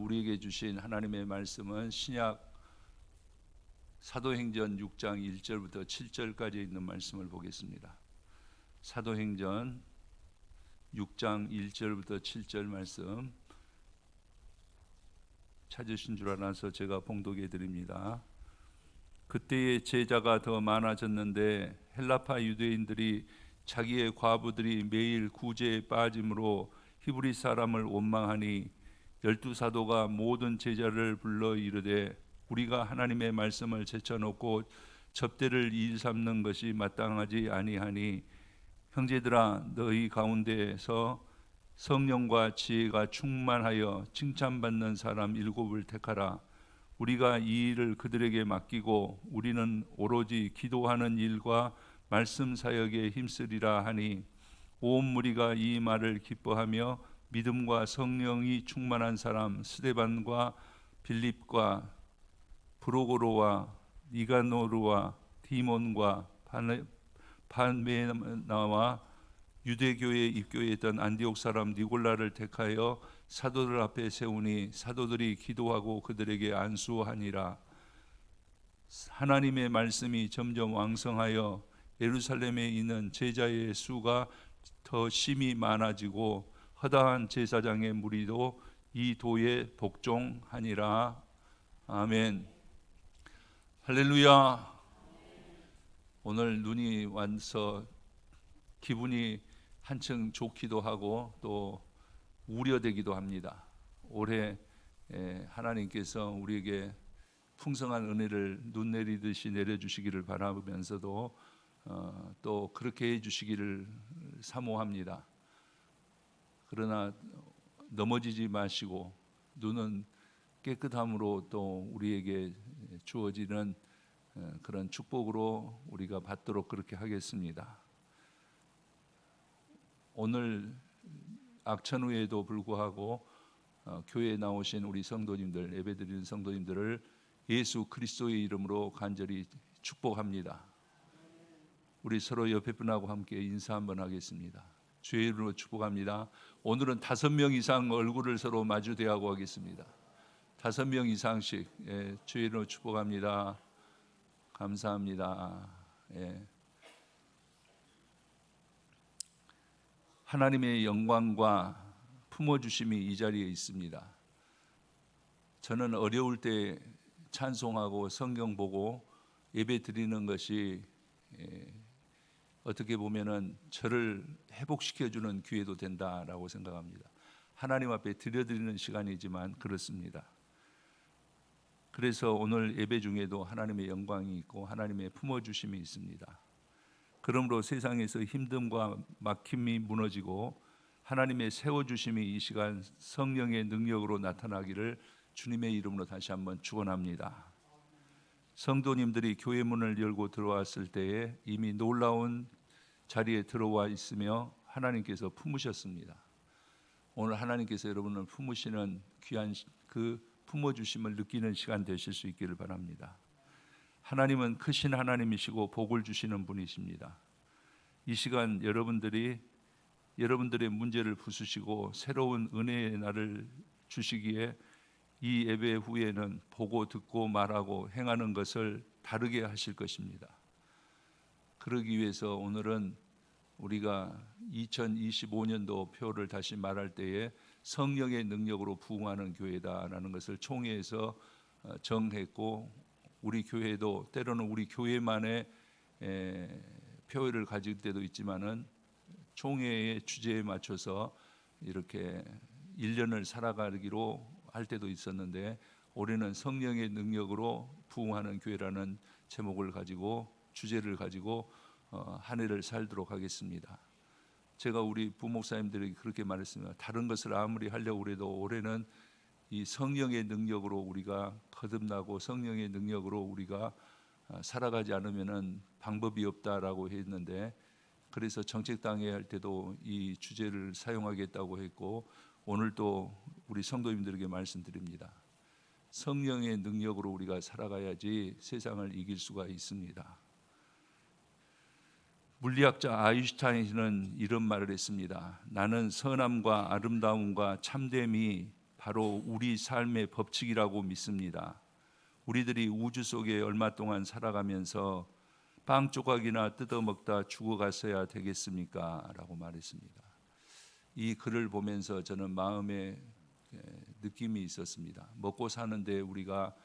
우리에게 주신 하나님의 말씀은 신약 사도행전 6장 1절부터 7절까지 있는 말씀을 보겠습니다. 사도행전 6장 1절부터 7절 말씀 찾으신 줄 알아서 제가 봉독해 드립니다. 그때의 제자가 더 많아졌는데 헬라파 유대인들이 자기의 과부들이 매일 구제에 빠짐으로 히브리 사람을 원망하니 12사도가 모든 제자를 불러 이르되 우리가 하나님의 말씀을 제쳐놓고 접대를 일삼는 것이 마땅하지 아니하니 형제들아 너희 가운데에서 성령과 지혜가 충만하여 칭찬받는 사람 7을 택하라. 우리가 이 일을 그들에게 맡기고 우리는 오로지 기도하는 일과 말씀 사역에 힘쓰리라 하니 온 무리가 이 말을 기뻐하며 믿음과 성령이 충만한 사람 스데반과 빌립과 브로고로와 니가노르와 디몬과 바르메나와 유대교에 입교했던 안디옥 사람 니골라를 택하여 사도들 앞에 세우니 사도들이 기도하고 그들에게 안수하니라. 하나님의 말씀이 점점 왕성하여 예루살렘에 있는 제자의 수가 더 심히 많아지고 허다한 제사장의 무리도 이 도에 복종하니라. 아멘. 할렐루야. 오늘 눈이 와서 기분이 한층 좋기도 하고 또 우려되기도 합니다. 올해 하나님께서 우리에게 풍성한 은혜를 눈 내리듯이 내려주시기를 바라면서도 또 그렇게 해주시기를 사모합니다. 그러나 넘어지지 마시고 눈은 깨끗함으로 또 우리에게 주어지는 그런 축복으로 우리가 받도록 그렇게 하겠습니다. 오늘 악천후에도 불구하고 교회에 나오신 우리 성도님들, 예배드리는 성도님들을 예수 그리스도의 이름으로 간절히 축복합니다. 우리 서로 옆에 분하고 함께 인사 한번 하겠습니다. 주의 이름으로 축복합니다. 오늘은 5명 이상 얼굴을 서로 마주 대하고 하겠습니다. 5명 이상씩 주의 이름으로 축복합니다. 감사합니다. 하나님의 영광과 품어주심이 이 자리에 있습니다. 저는 어려울 때 찬송하고 성경 보고 예배 드리는 것이 어떻게 보면은 저를 회복시켜주는 기회도 된다라고 생각합니다. 하나님 앞에 드려드리는 시간이지만 그렇습니다. 그래서 오늘 예배 중에도 하나님의 영광이 있고 하나님의 품어주심이 있습니다. 그러므로 세상에서 힘듦과 막힘이 무너지고 하나님의 세워주심이 이 시간 성령의 능력으로 나타나기를 주님의 이름으로 다시 한번 축원합니다. 성도님들이 교회 문을 열고 들어왔을 때에 이미 놀라운 자리에 들어와 있으며 하나님께서 품으셨습니다. 오늘 하나님께서 여러분을 품으시는 귀한 그 품어주심을 느끼는 시간 되실 수 있기를 바랍니다. 하나님은 크신 하나님이시고 복을 주시는 분이십니다. 이 시간 여러분들의 문제를 부수시고 새로운 은혜의 날을 주시기에 이 예배 후에는 보고 듣고 말하고 행하는 것을 다르게 하실 것입니다. 그러기 위해서 오늘은 우리가 2025년도 표를 다시 말할 때에 성령의 능력으로 부흥하는 교회다라는 것을 총회에서 정했고 우리 교회도 때로는 우리 교회만의 표를 가질 때도 있지만은 총회의 주제에 맞춰서 이렇게 1년을 살아가기로 할 때도 있었는데 올해는 성령의 능력으로 부흥하는 교회라는 제목을 가지고 주제를 가지고 한 해를 살도록 하겠습니다. 제가 우리 부목사님들에게 그렇게 말했습니다. 다른 것을 아무리 하려고 해도 올해는 이 성령의 능력으로 우리가 거듭나고 성령의 능력으로 우리가 살아가지 않으면은 방법이 없다라고 했는데 그래서 정책당회 할 때도 이 주제를 사용하겠다고 했고 오늘 또 우리 성도님들에게 말씀드립니다. 성령의 능력으로 우리가 살아가야지 세상을 이길 수가 있습니다. 물리학자 아인슈타인은 이런 말을 했습니다. 나는 선함과 아름다움과 참됨이 바로 우리 삶의 법칙이라고 믿습니다. 우리들이 우주 속에 얼마 동안 살아가면서 빵 조각이나 뜯어먹다 죽어갔어야 되겠습니까? 라고 말했습니다. 이 글을 보면서 저는 마음에 느낌이 있었습니다. 먹고 사는데 우리가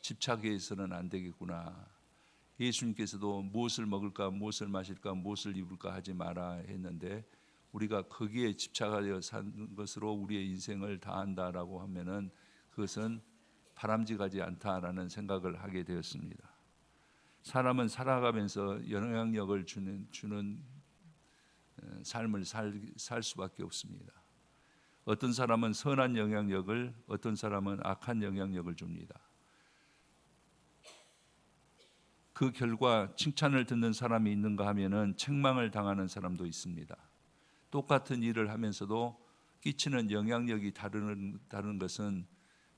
집착해서는 안 되겠구나. 예수님께서도 무엇을 먹을까, 무엇을 마실까, 무엇을 입을까 하지 마라 했는데 우리가 거기에 집착하여 사는 것으로 우리의 인생을 다한다라고 하면은 그것은 바람직하지 않다라는 생각을 하게 되었습니다. 사람은 살아가면서 영향력을 주는 삶을 살 수밖에 없습니다. 어떤 사람은 선한 영향력을, 어떤 사람은 악한 영향력을 줍니다. 그 결과 칭찬을 듣는 사람이 있는가 하면은 책망을 당하는 사람도 있습니다. 똑같은 일을 하면서도 끼치는 영향력이 다른 것은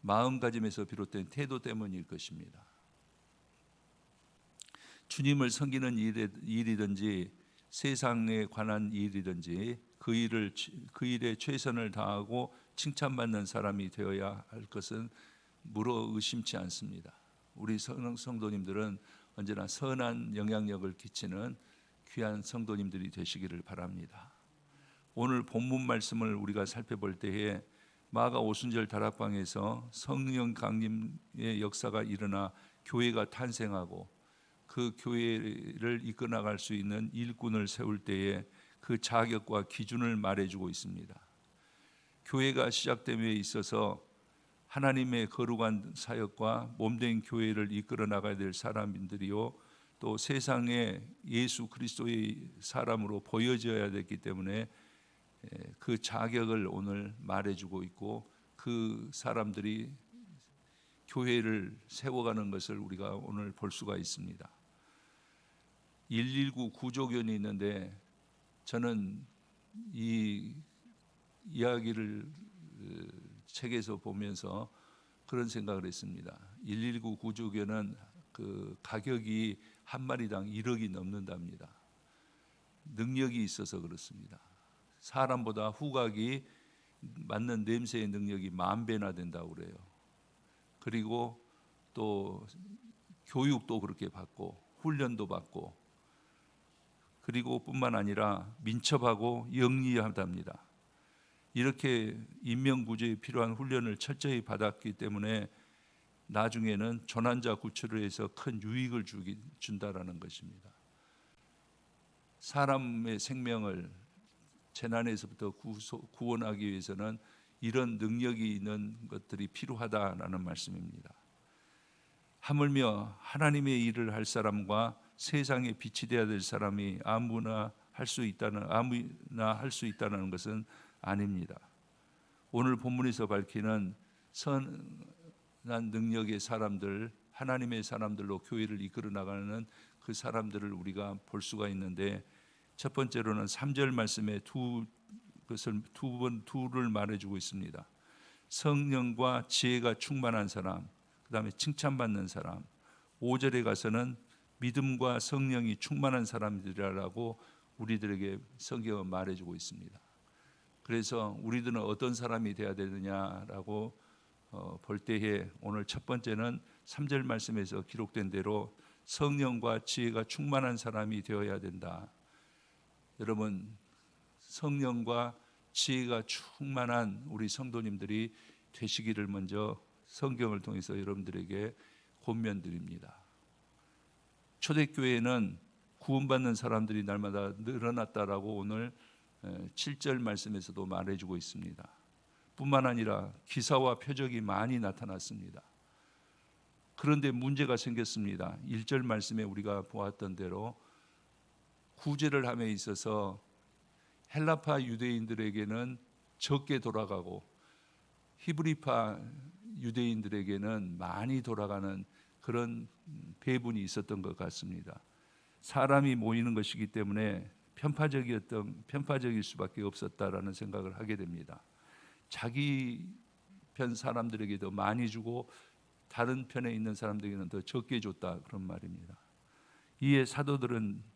마음가짐에서 비롯된 태도 때문일 것입니다. 주님을 섬기는 일이든지 세상에 관한 일이든지 그 일에 최선을 다하고 칭찬받는 사람이 되어야 할 것은 물어 의심치 않습니다. 우리 성도님들은 언제나 선한 영향력을 끼치는 귀한 성도님들이 되시기를 바랍니다. 오늘 본문 말씀을 우리가 살펴볼 때에 마가 오순절 다락방에서 성령 강림의 역사가 일어나 교회가 탄생하고 그 교회를 이끌어나갈 수 있는 일꾼을 세울 때에 그 자격과 기준을 말해주고 있습니다. 교회가 시작됨에 있어서 하나님의 거룩한 사역과 몸된 교회를 이끌어 나가야 될 사람들이요, 또 세상에 예수 그리스도의 사람으로 보여져야 됐기 때문에 그 자격을 오늘 말해주고 있고 그 사람들이 교회를 세워가는 것을 우리가 오늘 볼 수가 있습니다. 119 구조견이 있는데 저는 이 이야기를 책에서 보면서 그런 생각을 했습니다. 119 구조견은 그 가격이 한 마리당 1억이 넘는답니다. 능력이 있어서 그렇습니다. 사람보다 후각이 맡는 냄새의 능력이 10,000배나 된다고 그래요. 그리고 또 교육도 그렇게 받고 훈련도 받고 그리고 뿐만 아니라 민첩하고 영리하답니다. 이렇게 인명구조에 필요한 훈련을 철저히 받았기 때문에 나중에는 조난자 구출을 해서 큰 유익을 준다라는 것입니다. 사람의 생명을 재난에서부터 구원하기 위해서는 이런 능력이 있는 것들이 필요하다라는 말씀입니다. 하물며 하나님의 일을 할 사람과 세상에 빛이 되어야 될 사람이 아무나 할 수 있다는 것은 아닙니다. 오늘 본문에서 밝히는 선한 능력의 사람들, 하나님의 사람들로 교회를 이끌어 나가는 그 사람들을 우리가 볼 수가 있는데, 첫 번째로는 3절 말씀에 둘을 말해주고 있습니다. 성령과 지혜가 충만한 사람, 그 다음에 칭찬받는 사람. 5절에 가서는 믿음과 성령이 충만한 사람들이라고 우리들에게 성경은 말해주고 있습니다. 그래서 우리들은 어떤 사람이 되어야 되느냐라고 볼 때에 오늘 첫 번째는 3절 말씀에서 기록된 대로 성령과 지혜가 충만한 사람이 되어야 된다. 여러분, 성령과 지혜가 충만한 우리 성도님들이 되시기를 먼저 성경을 통해서 여러분들에게 권면드립니다. 초대교회는 구원받는 사람들이 날마다 늘어났다라고 오늘 7절 말씀에서도 말해주고 있습니다. 뿐만 아니라 기사와 표적이 많이 나타났습니다. 그런데 문제가 생겼습니다. 1절 말씀에 우리가 보았던 대로 구제를 함에 있어서 헬라파 유대인들에게는 적게 돌아가고 히브리파 유대인들에게는 많이 돌아가는 그런 배분이 있었던 것 같습니다. 사람이 모이는 것이기 때문에 편파적일 수밖에 없었다라는 생각을 하게 됩니다. 자기 편 사람들에게 더 많이 주고 다른 편에 있는 사람들에게는 더 적게 줬다, 그런 말입니다. 이에 사도들은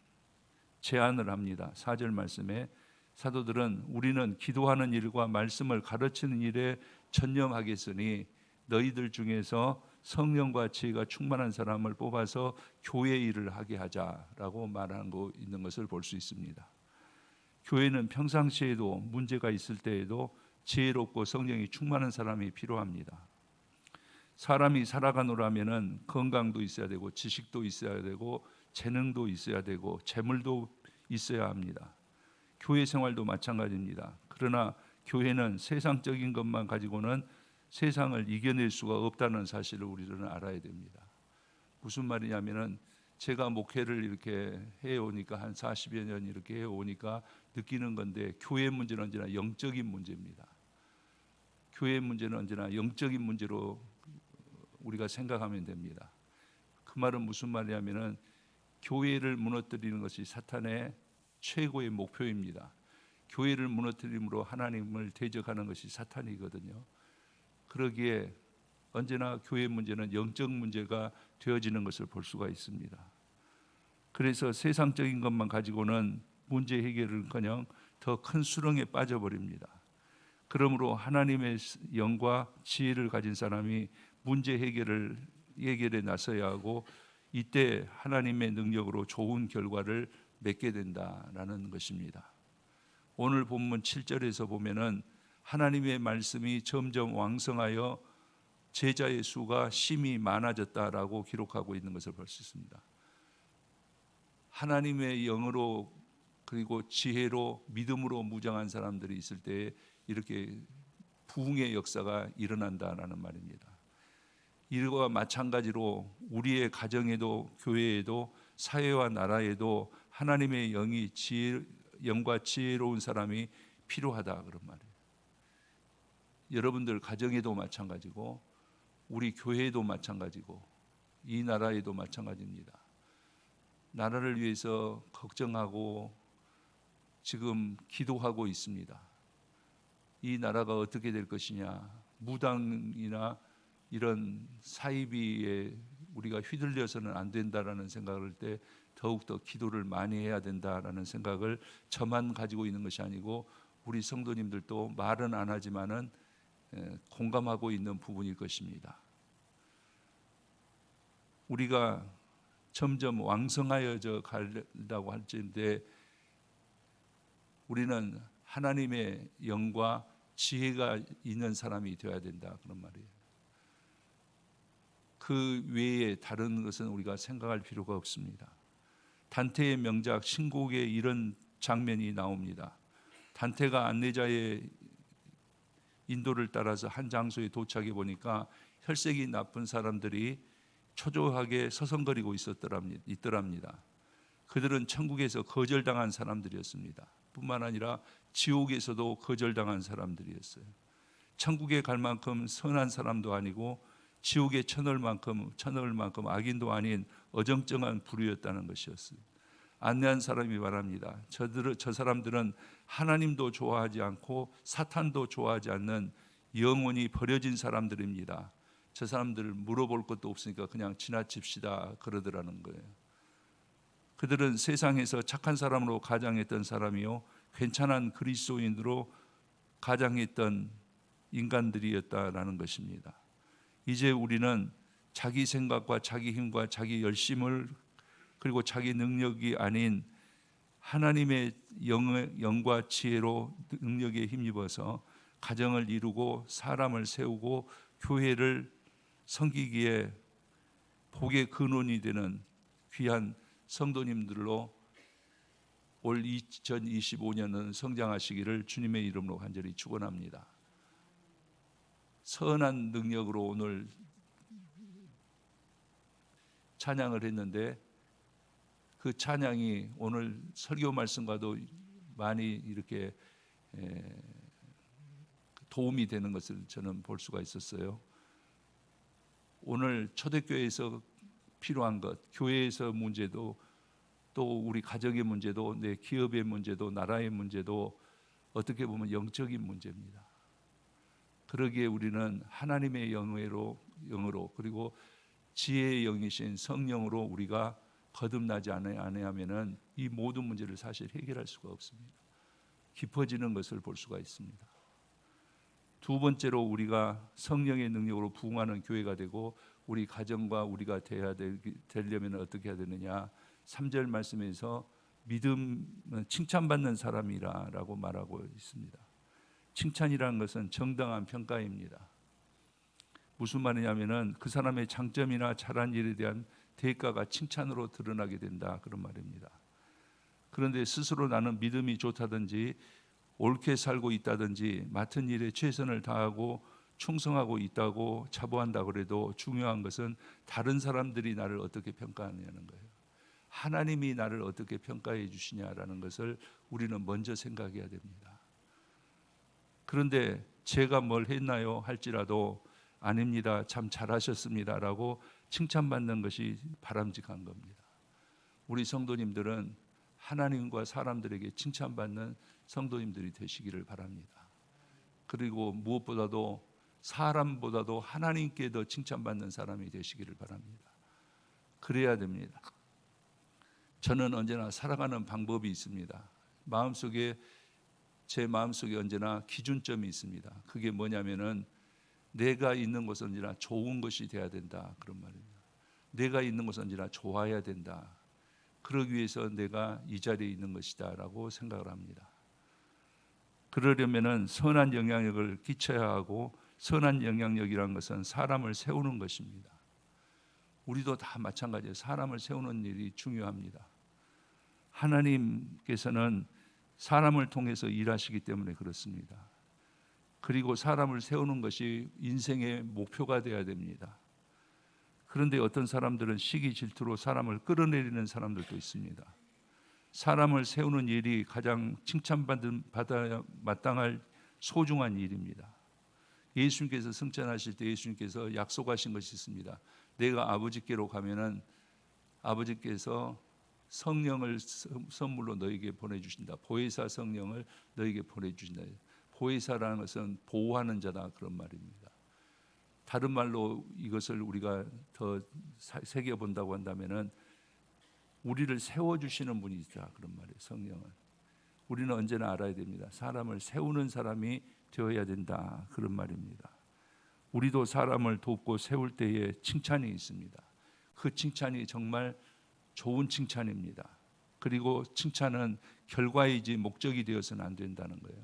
제안을 합니다. 4절 말씀에 사도들은 우리는 기도하는 일과 말씀을 가르치는 일에 전념하겠으니 너희들 중에서 성령과 지혜가 충만한 사람을 뽑아서 교회 일을 하게 하자라고 말하는 거 있는 것을 볼 수 있습니다. 교회는 평상시에도 문제가 있을 때에도 지혜롭고 성령이 충만한 사람이 필요합니다. 사람이 살아가노라면은 건강도 있어야 되고 지식도 있어야 되고 재능도 있어야 되고 재물도 있어야 합니다. 교회 생활도 마찬가지입니다. 그러나 교회는 세상적인 것만 가지고는 세상을 이겨낼 수가 없다는 사실을 우리는 알아야 됩니다. 무슨 말이냐면은 제가 목회를 이렇게 해오니까 한 40여 년 이렇게 해오니까 느끼는 건데, 교회 문제는 언제나 영적인 문제입니다. 교회 문제는 언제나 영적인 문제로 우리가 생각하면 됩니다. 그 말은 무슨 말이냐면은 교회를 무너뜨리는 것이 사탄의 최고의 목표입니다. 교회를 무너뜨림으로 하나님을 대적하는 것이 사탄이거든요. 그러기에 언제나 교회 문제는 영적 문제가 되어지는 것을 볼 수가 있습니다. 그래서 세상적인 것만 가지고는 문제 해결을커녕 더 큰 수렁에 빠져버립니다. 그러므로 하나님의 영과 지혜를 가진 사람이 문제 해결에 나서야 하고, 이때 하나님의 능력으로 좋은 결과를 맺게 된다라는 것입니다. 오늘 본문 7절에서 보면은 하나님의 말씀이 점점 왕성하여 제자의 수가 심히 많아졌다라고 기록하고 있는 것을 볼 수 있습니다. 하나님의 영으로 그리고 지혜로 믿음으로 무장한 사람들이 있을 때 이렇게 부흥의 역사가 일어난다라는 말입니다. 이와 마찬가지로 우리의 가정에도 교회에도 사회와 나라에도 하나님의 영과 지혜로운 사람이 필요하다, 그런 말이에요. 여러분들 가정에도 마찬가지고 우리 교회에도 마찬가지고 이 나라에도 마찬가지입니다. 나라를 위해서 걱정하고 지금 기도하고 있습니다. 이 나라가 어떻게 될 것이냐, 무당이나 이런 사이비에 우리가 휘둘려서는 안 된다라는 생각을 때 더욱더 기도를 많이 해야 된다라는 생각을 저만 가지고 있는 것이 아니고 우리 성도님들도 말은 안 하지만은 공감하고 있는 부분일 것입니다. 우리가 점점 왕성하여져 가려고 할지인데 우리는 하나님의 영과 지혜가 있는 사람이 되어야 된다, 그런 말이에요. 그 외에 다른 것은 우리가 생각할 필요가 없습니다. 단테의 명작 신곡에 이런 장면이 나옵니다. 단테가 안내자의 인도를 따라서 한 장소에 도착해 보니까 혈색이 나쁜 사람들이 초조하게 서성거리고 있더랍니다. 그들은 천국에서 거절당한 사람들이었습니다. 뿐만 아니라 지옥에서도 거절당한 사람들이었어요. 천국에 갈 만큼 선한 사람도 아니고 지옥에 쳐넣을 만큼 악인도 아닌 어정쩡한 부류였다는 것이었어요. 안내한 사람이 말합니다. 저 사람들은 하나님도 좋아하지 않고 사탄도 좋아하지 않는 영원히 버려진 사람들입니다. 저 사람들을 물어볼 것도 없으니까 그냥 지나칩시다, 그러더라는 거예요. 그들은 세상에서 착한 사람으로 가장했던 사람이요, 괜찮은 그리스도인으로 가장했던 인간들이었다라는 것입니다. 이제 우리는 자기 생각과 자기 힘과 자기 열심을 그리고 자기 능력이 아닌 하나님의 영과 지혜로 능력에 힘입어서 가정을 이루고 사람을 세우고 교회를 섬기기에 복의 근원이 되는 귀한 성도님들로 올 2025년은 성장하시기를 주님의 이름으로 간절히 축원합니다. 선한 능력으로 오늘 찬양을 했는데 그 찬양이 오늘 설교 말씀과도 많이 이렇게 도움이 되는 것을 저는 볼 수가 있었어요. 오늘 초대교회에서 필요한 것, 교회에서 문제도 또 우리 가정의 문제도 내 기업의 문제도 나라의 문제도 어떻게 보면 영적인 문제입니다. 그러기에 우리는 하나님의 영으로 그리고 지혜의 영이신 성령으로 우리가 거듭나지 않으면은 이 모든 문제를 사실 해결할 수가 없습니다. 깊어지는 것을 볼 수가 있습니다. 두 번째로 우리가 성령의 능력으로 부흥하는 교회가 되고 우리 가정과 우리가 되려면 어떻게 해야 되느냐? 3절 말씀에서 믿음은 칭찬받는 사람이라고 말하고 있습니다. 칭찬이라는 것은 정당한 평가입니다. 무슨 말이냐면은 그 사람의 장점이나 잘한 일에 대한 대가가 칭찬으로 드러나게 된다, 그런 말입니다. 그런데 스스로 나는 믿음이 좋다든지 옳게 살고 있다든지 맡은 일에 최선을 다하고 충성하고 있다고 자부한다 그래도 중요한 것은 다른 사람들이 나를 어떻게 평가하느냐는 거예요. 하나님이 나를 어떻게 평가해 주시냐라는 것을 우리는 먼저 생각해야 됩니다. 그런데 제가 뭘 했나요? 할지라도 아닙니다, 참 잘하셨습니다라고 칭찬받는 것이 바람직한 겁니다. 우리 성도님들은 하나님과 사람들에게 칭찬받는 성도님들이 되시기를 바랍니다. 그리고 무엇보다도 사람보다도 하나님께 더 칭찬받는 사람이 되시기를 바랍니다. 그래야 됩니다. 저는 언제나 살아가는 방법이 있습니다. 제 마음속에 언제나 기준점이 있습니다. 그게 뭐냐면은 내가 있는 곳은 언제나 좋은 것이 돼야 된다, 그런 말입니다. 내가 있는 곳은 언제나 좋아야 된다. 그러기 위해서 내가 이 자리에 있는 것이다 라고 생각을 합니다. 그러려면은 선한 영향력을 끼쳐야 하고, 선한 영향력이란 것은 사람을 세우는 것입니다. 우리도 다 마찬가지예요. 사람을 세우는 일이 중요합니다. 하나님께서는 사람을 통해서 일하시기 때문에 그렇습니다. 그리고 사람을 세우는 것이 인생의 목표가 되어야 됩니다. 그런데 어떤 사람들은 시기 질투로 사람을 끌어내리는 사람들도 있습니다. 사람을 세우는 일이 가장 칭찬받아야 마땅할 소중한 일입니다. 예수님께서 승천하실 때 예수님께서 약속하신 것이 있습니다. 내가 아버지께로 가면은 아버지께서 성령을 선물로 너에게 보내주신다. 보혜사 성령을 너에게 보내주신다. 보혜사라는 것은 보호하는 자다, 그런 말입니다. 다른 말로 이것을 우리가 더 새겨본다고 한다면은 우리를 세워주시는 분이다, 그런 말이에요. 성령은. 우리는 언제나 알아야 됩니다. 사람을 세우는 사람이 되어야 된다, 그런 말입니다. 우리도 사람을 돕고 세울 때에 칭찬이 있습니다. 그 칭찬이 정말 좋은 칭찬입니다. 그리고 칭찬은 결과이지 목적이 되어서는 안 된다는 거예요.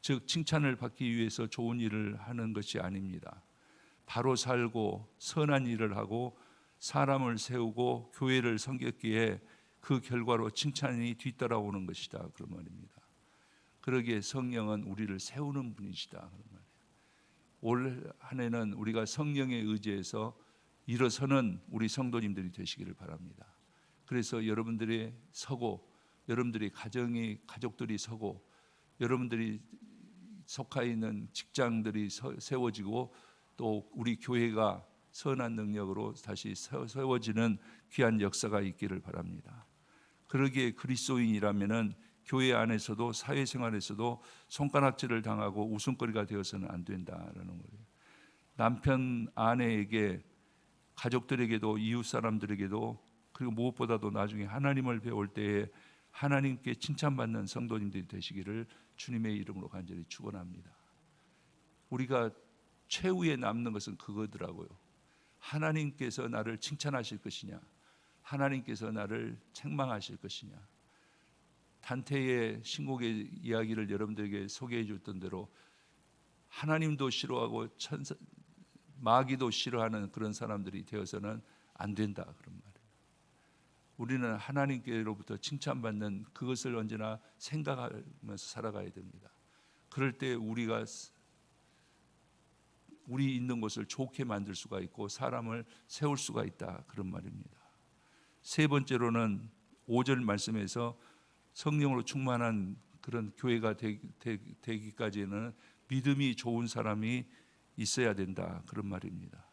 즉 칭찬을 받기 위해서 좋은 일을 하는 것이 아닙니다. 바로 살고 선한 일을 하고 사람을 세우고 교회를 섬겼기에 그 결과로 칭찬이 뒤따라오는 것이다, 그런 말입니다. 그러기에 성령은 우리를 세우는 분이시다, 그런 말이에요. 올 한 해는 우리가 성령에 의지해서 일어서는 우리 성도님들이 되시기를 바랍니다. 그래서 여러분들이 서고, 여러분들이 가족들이 서고, 여러분들이 속해 있는 직장들이 세워지고, 또 우리 교회가 선한 능력으로 다시 세워지는 귀한 역사가 있기를 바랍니다. 그러기에 그리스도인이라면은 교회 안에서도 사회생활에서도 손가락질을 당하고 웃음거리가 되어서는 안 된다라는 거예요. 남편 아내에게, 가족들에게도, 이웃 사람들에게도, 그리고 무엇보다도 나중에 하나님을 배울 때에 하나님께 칭찬받는 성도님들이 되시기를 주님의 이름으로 간절히 축원합니다. 우리가 최후에 남는 것은 그거더라고요. 하나님께서 나를 칭찬하실 것이냐, 하나님께서 나를 책망하실 것이냐. 단테의 신곡의 이야기를 여러분들에게 소개해 줬던 대로 하나님도 싫어하고 마귀도 싫어하는 그런 사람들이 되어서는 안 된다, 그런 말이에요. 우리는 하나님께로부터 칭찬받는 그것을 언제나 생각하면서 살아가야 됩니다. 그럴 때 우리가 우리 있는 곳을 좋게 만들 수가 있고 사람을 세울 수가 있다, 그런 말입니다. 세 번째로는 5절 말씀에서 성령으로 충만한 그런 교회가 되기까지는 믿음이 좋은 사람이 있어야 된다, 그런 말입니다.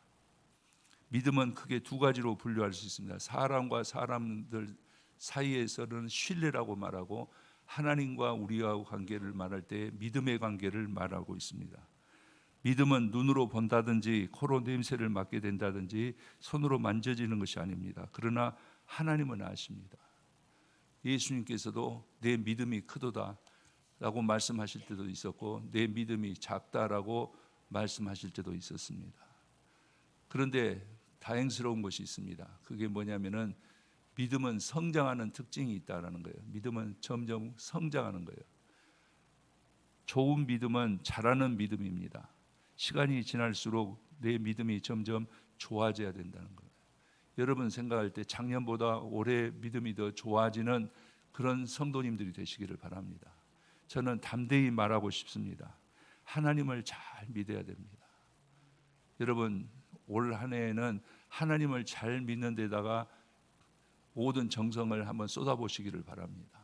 믿음은 크게 두 가지로 분류할 수 있습니다. 사람과 사람들 사이에서는 신뢰라고 말하고, 하나님과 우리와 관계를 말할 때 믿음의 관계를 말하고 있습니다. 믿음은 눈으로 본다든지 코로 냄새를 맡게 된다든지 손으로 만져지는 것이 아닙니다. 그러나 하나님은 아십니다. 예수님께서도 내 믿음이 크도다, 라고 말씀하실 때도 있었고 내 믿음이 작다라고 말씀하실 때도 있었습니다. 그런데 다행스러운 것이 있습니다. 그게 뭐냐면은 믿음은 성장하는 특징이 있다라는 거예요. 믿음은 점점 성장하는 거예요. 좋은 믿음은 자라는 믿음입니다. 시간이 지날수록 내 믿음이 점점 좋아져야 된다는 거예요. 여러분 생각할 때 작년보다 올해 믿음이 더 좋아지는 그런 성도님들이 되시기를 바랍니다. 저는 담대히 말하고 싶습니다. 하나님을 잘 믿어야 됩니다. 여러분 올 한 해에는 하나님을 잘 믿는 데다가 모든 정성을 한번 쏟아보시기를 바랍니다.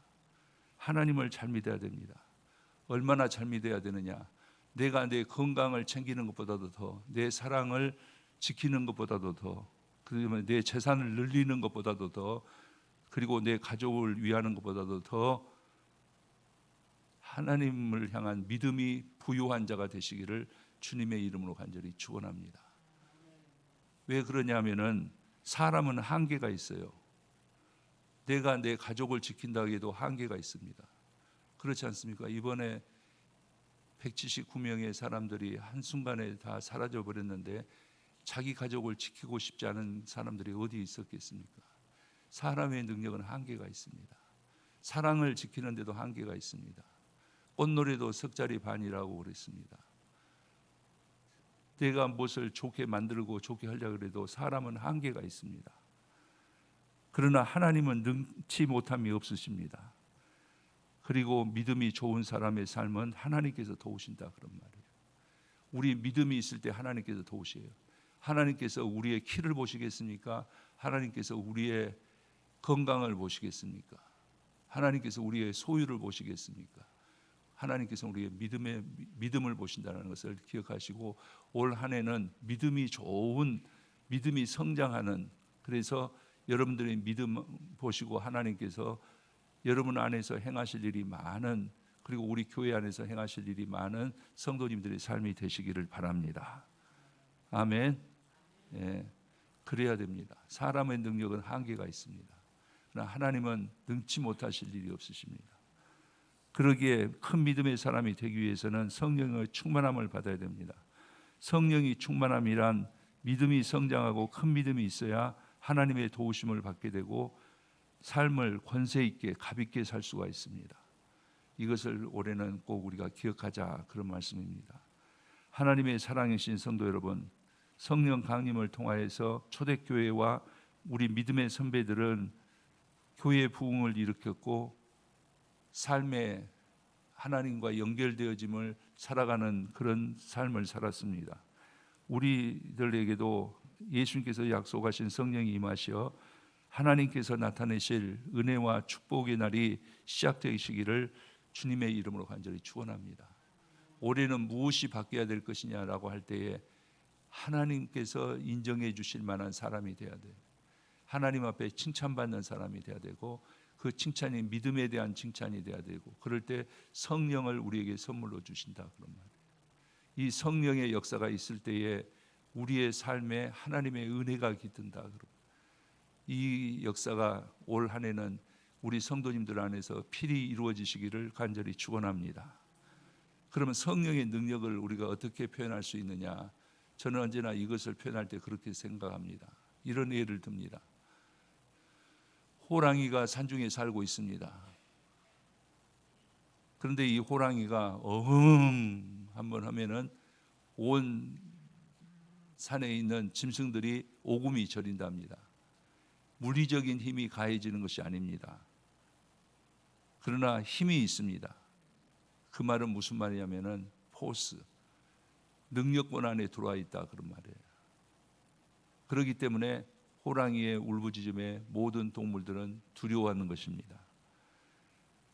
하나님을 잘 믿어야 됩니다. 얼마나 잘 믿어야 되느냐? 내가 내 건강을 챙기는 것보다도 더, 내 사랑을 지키는 것보다도 더, 그러면 내 재산을 늘리는 것보다도 더, 그리고 내 가족을 위하는 것보다도 더 하나님을 향한 믿음이 부유한 자가 되시기를 주님의 이름으로 간절히 축원합니다. 왜 그러냐면은 사람은 한계가 있어요. 내가 내 가족을 지킨다고 해도 한계가 있습니다. 그렇지 않습니까? 이번에 179명의 사람들이 한순간에 다 사라져 버렸는데 자기 가족을 지키고 싶지 않은 사람들이 어디 있었겠습니까? 사람의 능력은 한계가 있습니다. 사랑을 지키는 데도 한계가 있습니다. 꽃놀이도 석자리 반이라고 그랬습니다. 내가 무엇을 좋게 만들고 좋게 하려고 해도 사람은 한계가 있습니다. 그러나 하나님은 능치 못함이 없으십니다. 그리고 믿음이 좋은 사람의 삶은 하나님께서 도우신다 그런 말이에요. 우리 믿음이 있을 때 하나님께서 도우셔요. 하나님께서 우리의 키를 보시겠습니까? 하나님께서 우리의 건강을 보시겠습니까? 하나님께서 우리의 소유를 보시겠습니까? 하나님께서 우리의 믿음을 보신다는 것을 기억하시고 올 한 해는 믿음이 좋은, 믿음이 성장하는, 그래서 여러분들의 믿음 보시고 하나님께서 여러분 안에서 행하실 일이 많은, 그리고 우리 교회 안에서 행하실 일이 많은 성도님들의 삶이 되시기를 바랍니다. 아멘. 예, 그래야 됩니다. 사람의 능력은 한계가 있습니다. 그러나 하나님은 능치 못하실 일이 없으십니다. 그러기에 큰 믿음의 사람이 되기 위해서는 성령의 충만함을 받아야 됩니다. 성령이 충만함이란 믿음이 성장하고 큰 믿음이 있어야 하나님의 도우심을 받게 되고 삶을 권세 있게 값 있게 살 수가 있습니다. 이것을 올해는 꼭 우리가 기억하자 그런 말씀입니다. 하나님의 사랑이신 성도 여러분, 성령 강림을 통하여서 초대교회와 우리 믿음의 선배들은 교회 부흥을 일으켰고 삶에 하나님과 연결되어짐을 살아가는 그런 삶을 살았습니다. 우리들에게도 예수님께서 약속하신 성령이 임하시어 하나님께서 나타내실 은혜와 축복의 날이 시작되시기를 주님의 이름으로 간절히 축원합니다. 올해는 무엇이 바뀌어야 될 것이냐라고 할 때에 하나님께서 인정해 주실 만한 사람이 돼야 돼요. 하나님 앞에 칭찬받는 사람이 돼야 되고 그 칭찬이 믿음에 대한 칭찬이 돼야 되고 그럴 때 성령을 우리에게 선물로 주신다 그런 말이에요. 이 성령의 역사가 있을 때에 우리의 삶에 하나님의 은혜가 깃든다 그런 이 역사가 올 한 해는 우리 성도님들 안에서 필히 이루어지시기를 간절히 축원합니다. 그러면 성령의 능력을 우리가 어떻게 표현할 수 있느냐? 저는 언제나 이것을 표현할 때 그렇게 생각합니다. 이런 예를 듭니다. 호랑이가 산중에 살고 있습니다. 그런데 이 호랑이가 어흥 한번 하면은 온 산에 있는 짐승들이 오금이 저린답니다. 물리적인 힘이 가해지는 것이 아닙니다. 그러나 힘이 있습니다. 그 말은 무슨 말이냐면은 포스, 능력권 안에 들어와 있다 그런 말이에요. 그렇기 때문에 호랑이의 울부짖음에 모든 동물들은 두려워하는 것입니다.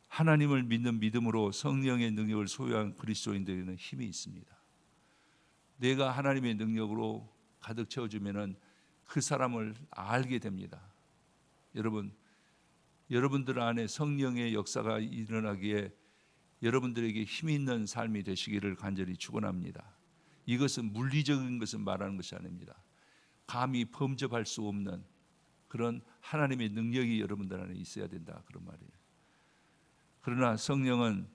하나님을 믿는 믿음으로 성령의 능력을 소유한 그리스도인들에게는 힘이 있습니다. 내가 하나님의 능력으로 가득 채워주면은 그 사람을 알게 됩니다. 여러분, 여러분들 안에 성령의 역사가 일어나기에 여러분들에게 힘이 있는 삶이 되시기를 간절히 축원합니다. 이것은 물리적인 것을 말하는 것이 아닙니다. 감히 범접할 수 없는 그런 하나님의 능력이 여러분들 안에 있어야 된다 그런 말이에요. 그러나 성령은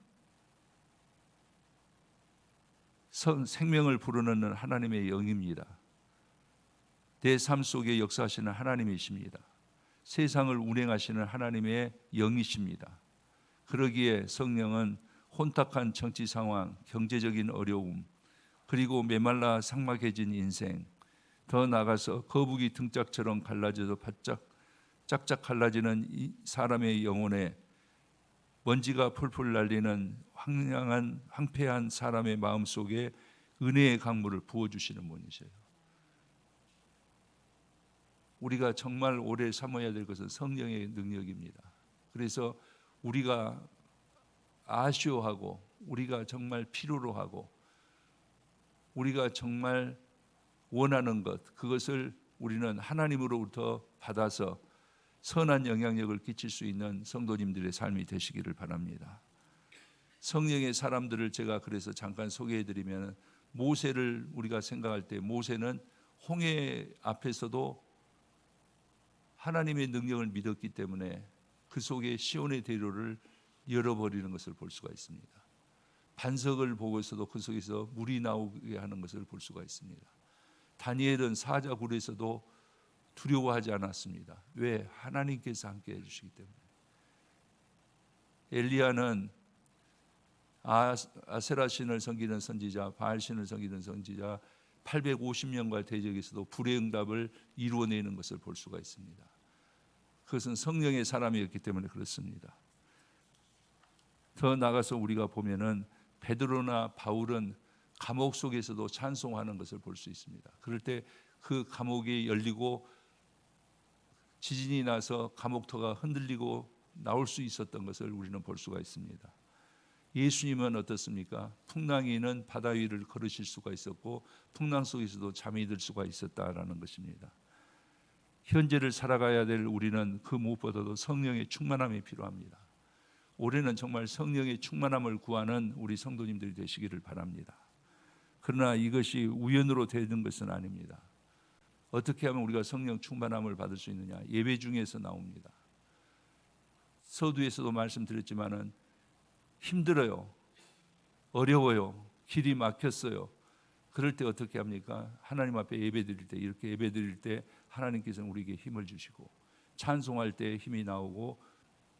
생명을 부르는 하나님의 영입니다. 내 삶 속에 역사하시는 하나님이십니다. 세상을 운행하시는 하나님의 영이십니다. 그러기에 성령은 혼탁한 정치 상황, 경제적인 어려움, 그리고 메말라 삭막해진 인생, 더 나아가서 거북이 등짝처럼 갈라져서 바짝 짝짝 갈라지는 이 사람의 영혼에 먼지가 풀풀 날리는 황폐한 사람의 마음 속에 은혜의 강물을 부어주시는 분이세요. 우리가 정말 오래 삼아야 될 것은 성령의 능력입니다. 그래서 우리가 아쉬워하고 우리가 정말 필요로 하고 우리가 정말 원하는 것, 그것을 우리는 하나님으로부터 받아서 선한 영향력을 끼칠 수 있는 성도님들의 삶이 되시기를 바랍니다. 성령의 사람들을 제가 그래서 잠깐 소개해드리면, 모세를 우리가 생각할 때 모세는 홍해 앞에서도 하나님의 능력을 믿었기 때문에 그 속에 시온의 대로를 열어버리는 것을 볼 수가 있습니다. 반석을 보고서도 그 속에서 물이 나오게 하는 것을 볼 수가 있습니다. 다니엘은 사자굴에서도 두려워하지 않았습니다. 왜? 하나님께서 함께 해주시기 때문에. 엘리야는 아세라 신을 섬기는 선지자, 바알 신을 섬기는 선지자 850년과 대적에서도 불의 응답을 이루어내는 것을 볼 수가 있습니다. 그것은 성령의 사람이었기 때문에 그렇습니다. 더 나아가서 우리가 보면은 베드로나 바울은 감옥 속에서도 찬송하는 것을 볼 수 있습니다. 그럴 때 그 감옥이 열리고 지진이 나서 감옥터가 흔들리고 나올 수 있었던 것을 우리는 볼 수가 있습니다. 예수님은 어떻습니까? 풍랑이는 바다 위를 걸으실 수가 있었고 풍랑 속에서도 잠이 들 수가 있었다라는 것입니다. 현재를 살아가야 될 우리는 그 무엇보다도 성령의 충만함이 필요합니다. 올해는 정말 성령의 충만함을 구하는 우리 성도님들이 되시기를 바랍니다. 그러나 이것이 우연으로 되는 것은 아닙니다. 어떻게 하면 우리가 성령 충만함을 받을 수 있느냐? 예배 중에서 나옵니다. 서두에서도 말씀드렸지만은 힘들어요. 어려워요. 길이 막혔어요. 그럴 때 어떻게 합니까? 하나님 앞에 예배 드릴 때, 이렇게 예배 드릴 때 하나님께서는 우리에게 힘을 주시고, 찬송할 때 힘이 나오고,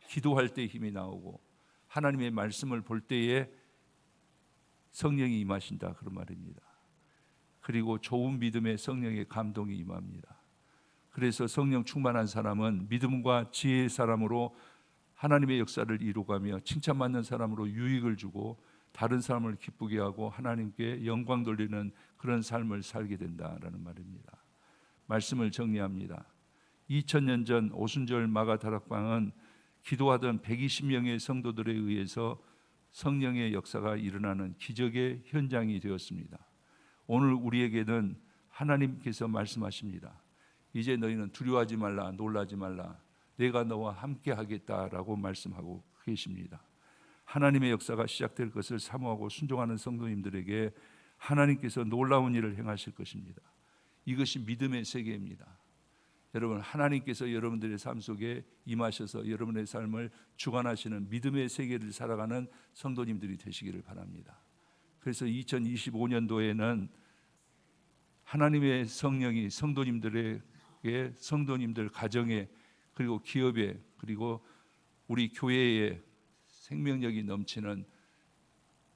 기도할 때 힘이 나오고, 하나님의 말씀을 볼 때에 성령이 임하신다, 그런 말입니다. 그리고 좋은 믿음의 성령의 감동이 임합니다. 그래서 성령 충만한 사람은 믿음과 지혜의 사람으로 하나님의 역사를 이루가며 칭찬받는 사람으로 유익을 주고 다른 사람을 기쁘게 하고 하나님께 영광 돌리는 그런 삶을 살게 된다라는 말입니다. 말씀을 정리합니다. 2000년 전 오순절 마가다락방은 기도하던 120명의 성도들에 의해서 성령의 역사가 일어나는 기적의 현장이 되었습니다. 오늘 우리에게는 하나님께서 말씀하십니다. 이제 너희는 두려워하지 말라, 놀라지 말라, 내가 너와 함께 하겠다라고 말씀하고 계십니다. 하나님의 역사가 시작될 것을 사모하고 순종하는 성도님들에게 하나님께서 놀라운 일을 행하실 것입니다. 이것이 믿음의 세계입니다. 여러분, 하나님께서 여러분들의 삶 속에 임하셔서 여러분의 삶을 주관하시는 믿음의 세계를 살아가는 성도님들이 되시기를 바랍니다. 그래서 2025년도에는 하나님의 성령이 성도님들에게, 성도님들 가정에, 그리고 기업에, 그리고 우리 교회에 생명력이 넘치는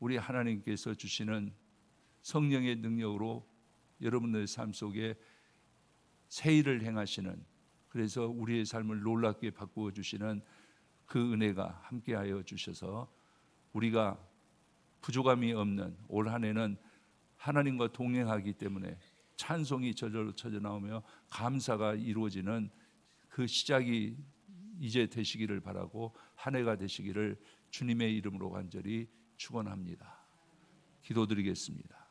우리 하나님께서 주시는 성령의 능력으로 여러분들의 삶 속에 새 일을 행하시는, 그래서 우리의 삶을 놀랍게 바꾸어 주시는 그 은혜가 함께하여 주셔서 우리가 부족함이 없는 올 한 해는 하나님과 동행하기 때문에 찬송이 저절로 쳐져 나오며 감사가 이루어지는 그 시작이 이제 되시기를 바라고 한 해가 되시기를 주님의 이름으로 간절히 축원합니다. 기도드리겠습니다.